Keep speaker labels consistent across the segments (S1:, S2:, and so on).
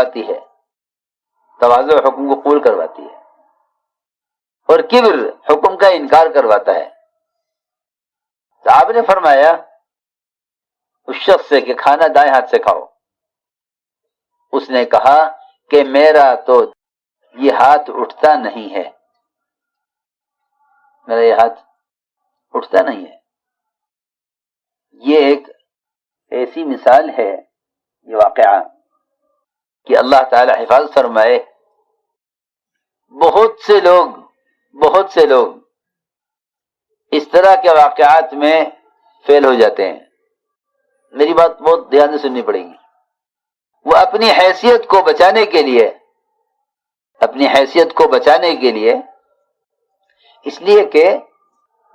S1: سکھاتی ہے، تواضع حکم کو قبول کرواتی ہے، اور کبر حکم کا انکار کرواتا ہے۔ تو آپ نے فرمایا اس شخص سے کہ کھانا دائیں ہاتھ سے کھاؤ۔ اس نے کہا کہ میرا تو یہ ہاتھ اٹھتا نہیں ہے، میرا یہ ہاتھ اٹھتا نہیں ہے۔ یہ ایک ایسی مثال ہے، یہ واقعہ کہ اللہ تعالی حفاظت فرمائے، بہت سے لوگ اس طرح کے واقعات میں فیل ہو جاتے ہیں۔ میری بات بہت دھیان سے سننی پڑے گی۔ وہ اپنی حیثیت کو بچانے کے لیے اس لیے کہ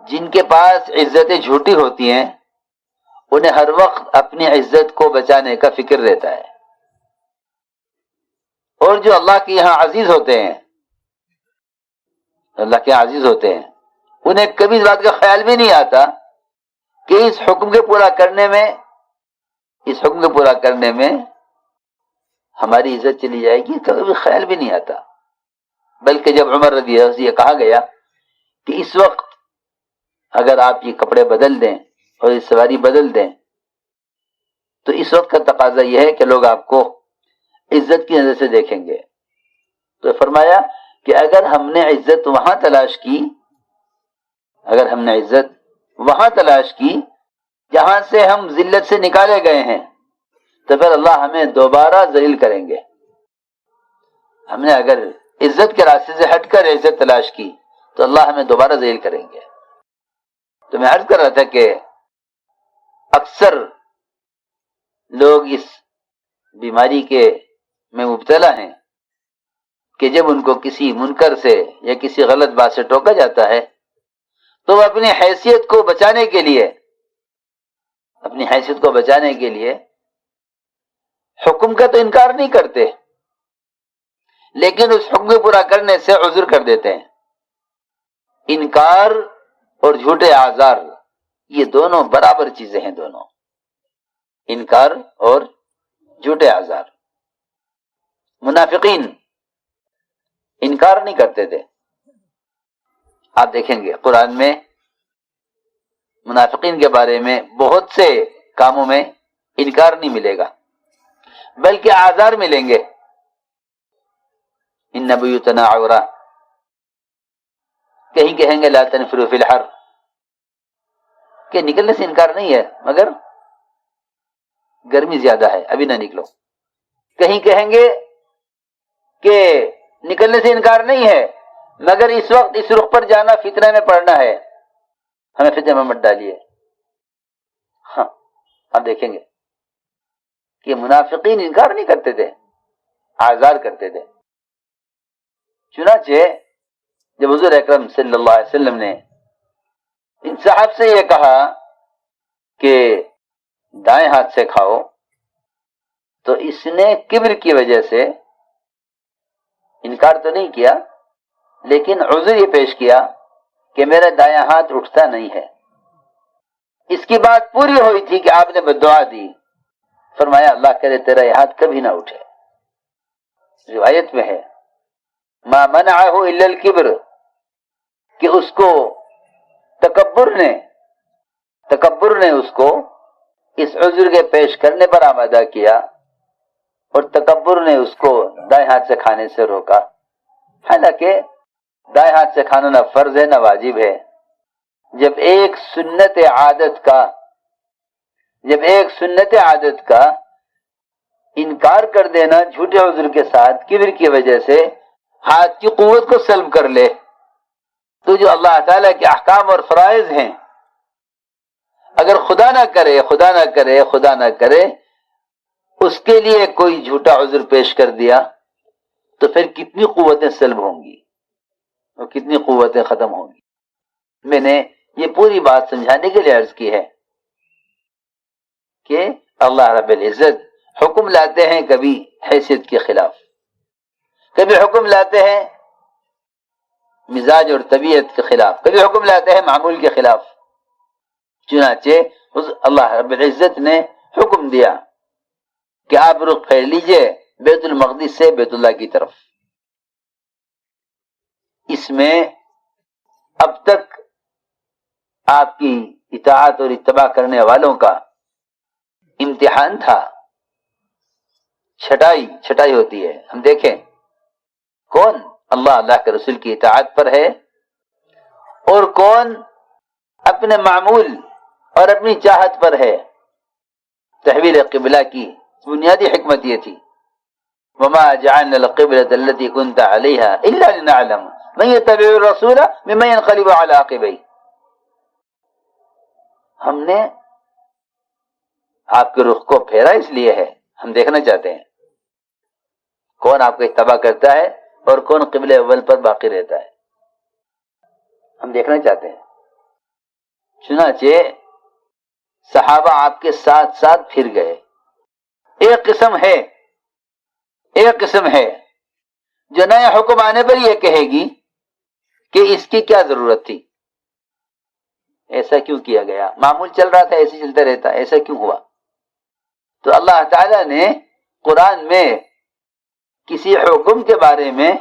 S1: جن کے پاس عزتیں جھوٹی ہوتی ہیں انہیں ہر وقت اپنی عزت کو بچانے کا فکر رہتا ہے، اور جو اللہ کے یہاں عزیز ہوتے ہیں، انہیں کبھی اس بات کا خیال بھی نہیں آتا کہ اس حکم کے پورا کرنے میں ہماری عزت چلی جائے گی، کبھی خیال بھی نہیں آتا۔ بلکہ جب عمر رضی اللہ عنہ سے یہ کہا گیا کہ اس وقت اگر آپ یہ کپڑے بدل دیں اور یہ سواری بدل دیں تو اس وقت کا تقاضا یہ ہے کہ لوگ آپ کو عزت کی نظر سے دیکھیں گے۔ تو فرمایا کہ اگر ہم نے عزت وہاں تلاش کی جہاں سے ہم ذلت سے نکالے گئے ہیں، تو پھر اللہ ہمیں دوبارہ ذلیل کریں گے۔ ہم نے اگر عزت کے راستے سے ہٹ کر عزت تلاش کی تو اللہ ہمیں دوبارہ ذلیل کریں گے۔ تو میں عرض کر رہا تھا کہ اکثر لوگ اس بیماری میں مبتلا ہیں کہ جب ان کو کسی منکر سے یا کسی غلط بات سے ٹوکا جاتا ہے تو وہ اپنی حیثیت کو بچانے کے لیے حکم کا تو انکار نہیں کرتے، لیکن اس حکم کو پورا کرنے سے عذر کر دیتے ہیں۔ انکار اور جھوٹے اعذار یہ دونوں برابر چیزیں ہیں، دونوں انکار اور جھوٹے اعذار۔ منافقین انکار نہیں کرتے تھے، آپ دیکھیں گے قرآن میں منافقین کے بارے میں بہت سے کاموں میں انکار نہیں ملے گا، بلکہ اعذار ملیں گے۔ ان بیوتنا عورہ، کہیں کہیں گے لا تنفروا فی الحر، کہ نکلنے سے انکار نہیں ہے مگر گرمی زیادہ ہے ابھی نہ نکلو۔ کہیں کہیں گے کہ نکلنے سے انکار نہیں ہے مگر اس وقت اس رخ پر جانا فتنہ میں پڑنا ہے، ہمیں فتنہ میں مت ڈالیے۔ ہاں آپ دیکھیں گے کہ منافقین انکار نہیں کرتے تھے، اعذار کرتے تھے۔ چنانچہ جب حضور اکرم صلی اللہ علیہ وسلم نے ان صاحب سے یہ کہا کہ دائیں ہاتھ سے کھاؤ تو اس نے کبر کی وجہ سے انکار تو نہیں کیا، لیکن عذر یہ پیش کیا کہ میرا دایاں ہاتھ اٹھتا نہیں ہے۔ اس کی بات پوری ہوئی تھی کہ آپ نے بددعا دی، فرمایا اللہ کرے تیرا یہ ہاتھ کبھی نہ اٹھے۔ روایت میں ہے ما منعہ الا الکبر، کہ اس کو تکبر نے اس کو اس عذر کے پیش کرنے پر آمادہ کیا، اور تکبر نے اس کو دائیں ہاتھ سے کھانے سے روکا۔ حالانکہ دائیں ہاتھ سے کھانا نہ فرض ہے نہ واجب ہے۔ جب ایک سنت عادت کا انکار کر دینا جھوٹے عذر کے ساتھ کبر کی وجہ سے ہاتھ کی قوت کو سلب کر لے، تو جو اللہ تعالیٰ کے احکام اور فرائض ہیں، اگر خدا نہ کرے اس کے لیے کوئی جھوٹا عذر پیش کر دیا تو پھر کتنی قوتیں سلب ہوں گی اور کتنی قوتیں ختم ہوں گی۔ میں نے یہ پوری بات سمجھانے کے لیے عرض کی ہے کہ اللہ رب العزت حکم لاتے ہیں کبھی حیثیت کے خلاف، کبھی حکم لاتے ہیں مزاج اور طبیعت کے خلاف، کبھی حکم لاتے ہیں معمول کے خلاف۔ چنانچہ اللہ رب العزت نے حکم دیا کہ آپ رخ پھیر لیجئے بیت المقدس سے بیت اللہ کی طرف. اس میں اب تک آپ کی اطاعت اور اتباع کرنے والوں کا امتحان تھا. چھٹائی ہوتی ہے. ہم دیکھیں کون اللہ کے رسول کی اطاعت پر ہے اور کون اپنے معمول اور اپنی چاہت پر ہے. تحویل قبلہ کی بنیادی حکمت یہ تھی وما جعلنا القبلة التي كنت عليها الا لنعلم من يتبع الرسول ممن ينقلب على عقبيه. ہم نے آپ کے رخ کو پھیرا اس لیے ہے ہم دیکھنا چاہتے ہیں کون آپ کو اتباع کرتا ہے اور کون قبلہ اول پر باقی رہتا ہے. ہم دیکھنا چاہتے ہیں. چنانچہ صحابہ آپ کے ساتھ ساتھ پھر گئے. ایک قسم ہے جو نیا حکم آنے پر یہ کہے گی کہ اس کی کیا ضرورت تھی, ایسا کیوں کیا گیا, معمول چل رہا تھا ایسے چلتا رہتا, ایسا کیوں ہوا. تو اللہ تعالی نے قرآن میں کسی حکم کے بارے میں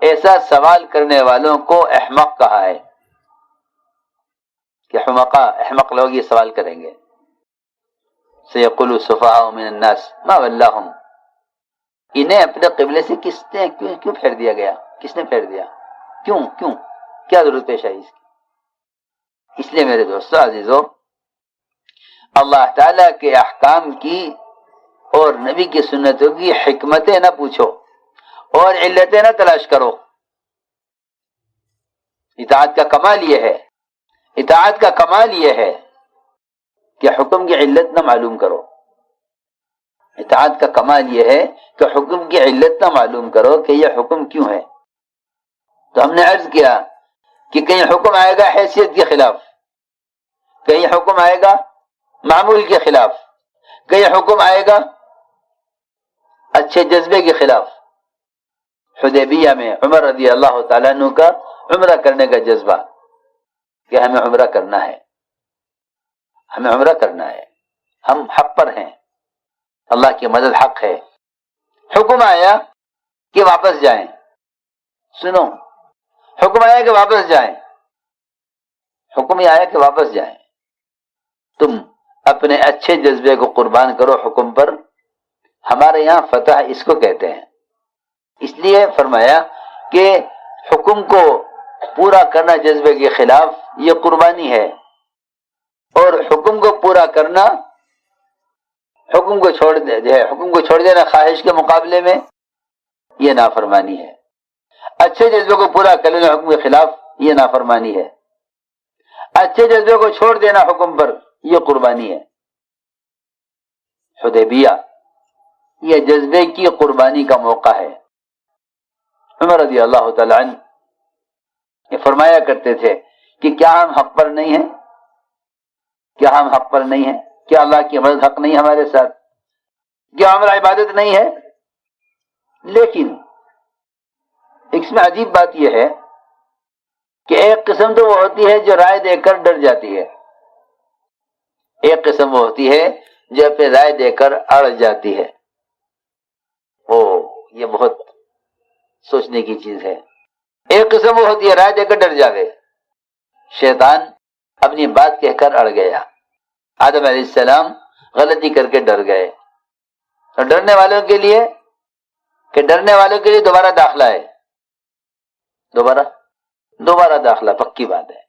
S1: ایسا سوال کرنے والوں کو احمق کہا ہے کہ احمق لوگ یہ سوال کریں گے. سیقول السفہاء من الناس ما ولاہم, انہیں اپنے قبلے سے کیوں پھیر دیا گیا, کس نے پھیر دیا, کیوں کیا ضرورت پیش آئی اس کی. اس لیے میرے دوستو عزیزو, اللہ تعالی کے احکام کی اور نبی کی سنتوں کی حکمتیں نہ پوچھو اور علتیں نہ تلاش کرو. اطاعت کا کمال یہ ہے کہ حکم کی علت نہ معلوم کرو. اطاعت کا کمال یہ ہے کہ حکم کی علت نہ معلوم کرو کہ یہ حکم کیوں ہے. تو ہم نے عرض کیا کہ کہیں حکم آئے گا حیثیت کے خلاف, کہیں حکم آئے گا معمول کے خلاف, کہیں حکم آئے گا اچھے جذبے کے خلاف. حدیبیہ میں عمر رضی اللہ تعالیٰ عنہ کا عمرہ کرنے کا جذبہ کہ ہمیں عمرہ کرنا ہے, ہم حق پر ہیں, اللہ کی مدد حق ہے. حکم آیا کہ واپس جائیں, سنو, حکم آیا کہ واپس جائیں, حکم یہ آیا کہ واپس جائیں. تم اپنے اچھے جذبے کو قربان کرو حکم پر. ہمارے یہاں فتح اس کو کہتے ہیں. اس لیے فرمایا کہ حکم کو پورا کرنا جذبے کے خلاف یہ قربانی ہے, اور حکم کو پورا کرنا, حکم کو چھوڑ دینا خواہش کے مقابلے میں یہ نافرمانی ہے. اچھے جذبے کو پورا کر لینا حکم کے خلاف یہ نافرمانی ہے. اچھے جذبے کو چھوڑ دینا حکم پر یہ قربانی ہے. حدیبیہ یہ جذبے کی قربانی کا موقع ہے. عمر رضی اللہ تعالی عنہ یہ فرمایا کرتے تھے کہ کیا ہم حق پر نہیں ہیں, کیا اللہ کی مدد حق نہیں ہمارے ساتھ, کیا ہمارا عبادت نہیں ہے. لیکن اس میں عجیب بات یہ ہے کہ ایک قسم تو وہ ہوتی ہے جو رائے دے کر ڈر جاتی ہے, ایک قسم وہ ہوتی ہے جو اپنے رائے دے کر اڑ جاتی ہے. یہ بہت سوچنے کی چیز ہے. ایک قسم وہ ہوتی ہے رائے دے کر ڈر جاوے. شیطان اپنی بات کہہ کر اڑ گیا. آدم علیہ السلام غلطی کر کے ڈر گئے. اور ڈرنے والوں کے لیے دوبارہ داخلہ ہے, دوبارہ داخلہ پکی بات ہے.